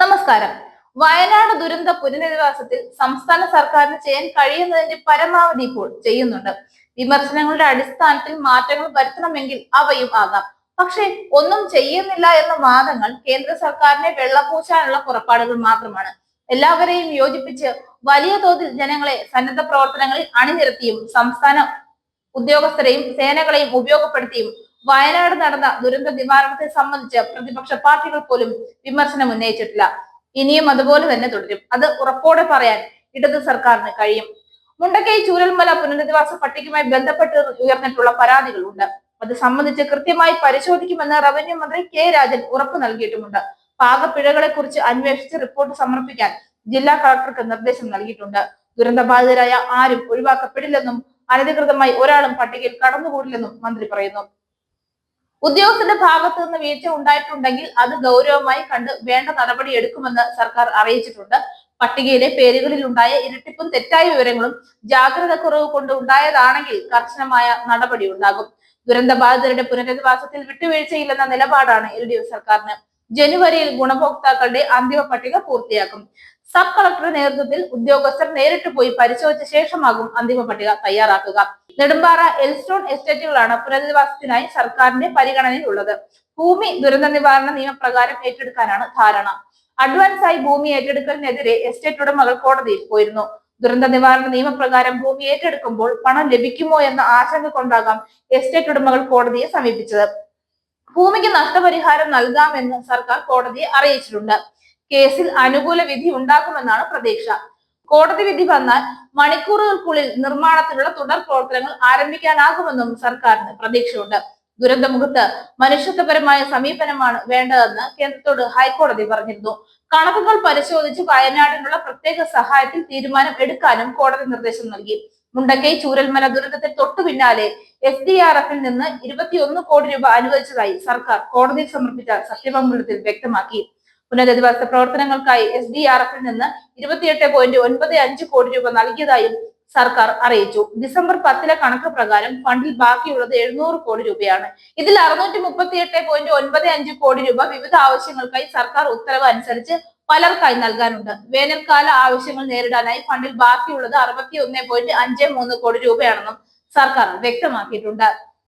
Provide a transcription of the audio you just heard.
നമസ്കാരം. വയനാട് ദുരന്ത പുനരധിവാസത്തിൽ സംസ്ഥാന സർക്കാരിന് ചെയ്യാൻ കഴിയുന്നതിന്റെ പരമാവധി ഇപ്പോൾ ചെയ്യുന്നുണ്ട്. വിമർശനങ്ങളുടെ അടിസ്ഥാനത്തിൽ മാറ്റങ്ങൾ വരുത്തണമെങ്കിൽ അവയും ആകാം. പക്ഷേ ഒന്നും ചെയ്യുന്നില്ല എന്ന വാദങ്ങൾ കേന്ദ്ര സർക്കാരിനെ വെള്ളപൂശാനുള്ള പുറപ്പാടുകൾ മാത്രമാണ്. എല്ലാവരെയും യോജിപ്പിച്ച് വലിയ തോതിൽ ജനങ്ങളെ സന്നദ്ധ പ്രവർത്തനങ്ങളിൽ അണിനിരത്തിയും സംസ്ഥാന ഉദ്യോഗസ്ഥരെയും സേനകളെയും ഉപയോഗപ്പെടുത്തിയും വയനാട് നടന്ന ദുരന്ത നിവാരണത്തെ സംബന്ധിച്ച് പ്രതിപക്ഷ പാർട്ടികൾ പോലും വിമർശനം ഉന്നയിച്ചിട്ടില്ല. ഇനിയും അതുപോലെ തന്നെ തുടരും. അത് ഉറപ്പോടെ പറയാൻ ഇടത് സർക്കാരിന് കഴിയും. മുണ്ടക്കൈ ചൂരൽമല പുനരധിവാസ പട്ടികയുമായി ബന്ധപ്പെട്ട് ഉയർന്നിട്ടുള്ള പരാതികളുണ്ട്. അത് സംബന്ധിച്ച് കൃത്യമായി പരിശോധിക്കുമെന്ന് റവന്യൂ മന്ത്രി കെ രാജൻ ഉറപ്പു നൽകിയിട്ടുമുണ്ട്. പാകപ്പിഴകളെ കുറിച്ച് അന്വേഷിച്ച് റിപ്പോർട്ട് സമർപ്പിക്കാൻ ജില്ലാ കളക്ടർക്ക് നിർദ്ദേശം നൽകിയിട്ടുണ്ട്. ദുരന്തബാധിതരായ ആരും ഒഴിവാക്കപ്പെടില്ലെന്നും അനധികൃതമായി ഒരാളും പട്ടികയിൽ കടന്നുകൂടില്ലെന്നും മന്ത്രി പറയുന്നു. ഉദ്യോഗസ്ഥരുടെ ഭാഗത്തു നിന്ന് വീഴ്ച ഉണ്ടായിട്ടുണ്ടെങ്കിൽ അത് ഗൗരവമായി കണ്ട് വേണ്ട നടപടി എടുക്കുമെന്ന് സർക്കാർ അറിയിച്ചിട്ടുണ്ട്. പട്ടികയിലെ പേരുകളിൽ ഉണ്ടായ ഇരട്ടിപ്പും തെറ്റായ വിവരങ്ങളും ജാഗ്രത കുറവ് കൊണ്ട് ഉണ്ടായതാണെങ്കിൽ കർശനമായ നടപടി ഉണ്ടാകും. ദുരന്തബാധിതരുടെ പുനരധിവാസത്തിൽ വിട്ടുവീഴ്ചയില്ലെന്ന നിലപാടാണ് LDF സർക്കാരിന്. ജനുവരിയിൽ ഗുണഭോക്താക്കളുടെ അന്തിമ പട്ടിക പൂർത്തിയാക്കും. സബ് കളക്ടറുടെ നേതൃത്വത്തിൽ ഉദ്യോഗസ്ഥർ നേരിട്ട് പോയി പരിശോധിച്ച ശേഷമാകും അന്തിമ പട്ടിക തയ്യാറാക്കുക. നെടുമ്പാറ എൽസ്റ്റോൺ എസ്റ്റേറ്റുകളാണ് പുനരധിവാസത്തിനായി സർക്കാരിന്റെ പരിഗണനയിലുള്ളത്. ഭൂമി ദുരന്ത നിവാരണ നിയമപ്രകാരം ഏറ്റെടുക്കാനാണ് ധാരണ. അഡ്വാൻസായി ഭൂമി ഏറ്റെടുക്കലിനെതിരെ എസ്റ്റേറ്റ് ഉടമകൾ കോടതിയിൽ പോയിരുന്നു. ദുരന്ത നിവാരണ നിയമപ്രകാരം ഭൂമി ഏറ്റെടുക്കുമ്പോൾ പണം ലഭിക്കുമോ എന്ന ആശങ്ക കൊണ്ടാകാം എസ്റ്റേറ്റ് ഉടമകൾ കോടതിയെ സമീപിച്ചത്. ഭൂമിക്ക് നഷ്ടപരിഹാരം നൽകാമെന്ന് സർക്കാർ കോടതിയെ അറിയിച്ചിട്ടുണ്ട്. കേസിൽ അനുകൂല വിധി ഉണ്ടാകുമെന്നാണ് പ്രതീക്ഷ. കോടതി വിധി വന്നാൽ മണിക്കൂറുകൾക്കുള്ളിൽ നിർമ്മാണത്തിനുള്ള തുടർ പ്രവർത്തനങ്ങൾ ആരംഭിക്കാനാകുമെന്നും സർക്കാരിന് പ്രതീക്ഷയുണ്ട്. ദുരന്തമുഖത്ത് മനുഷ്യത്വപരമായ സമീപനമാണ് വേണ്ടതെന്ന് കേന്ദ്രത്തോട് ഹൈക്കോടതി പറഞ്ഞിരുന്നു. കണക്കുകൾ പരിശോധിച്ച് വയനാടിനുള്ള പ്രത്യേക സഹായത്തിൽ തീരുമാനം എടുക്കാനും കോടതി നിർദ്ദേശം നൽകി. മുണ്ടക്കൈ ചൂരൽമല ദുരന്തത്തിൽ തൊട്ടു പിന്നാലെ SDRF-ൽ നിന്ന് 21 കോടി രൂപ അനുവദിച്ചതായി സർക്കാർ കോടതിയിൽ സമർപ്പിച്ച സത്യവാങ്മൂലത്തിൽ വ്യക്തമാക്കി. പുനരധിവാസ പ്രവർത്തനങ്ങൾക്കായി SDRF-ൽ നിന്ന് 28.95 കോടി രൂപ നൽകിയതായും സർക്കാർ അറിയിച്ചു. ഡിസംബർ 10 കണക്ക് പ്രകാരം ഫണ്ടിൽ ബാക്കിയുള്ളത് 700 കോടി രൂപയാണ്. ഇതിൽ 638.95 കോടി രൂപ വിവിധ ആവശ്യങ്ങൾക്കായി സർക്കാർ ഉത്തരവ് അനുസരിച്ച് പലർക്കായി നൽകാനുണ്ട്. വേനൽക്കാല ആവശ്യങ്ങൾ നേരിടാനായി ഫണ്ടിൽ ബാക്കിയുള്ളത് 61.53 കോടി രൂപയാണെന്നും സർക്കാർ വ്യക്തമാക്കിയിട്ടുണ്ട്.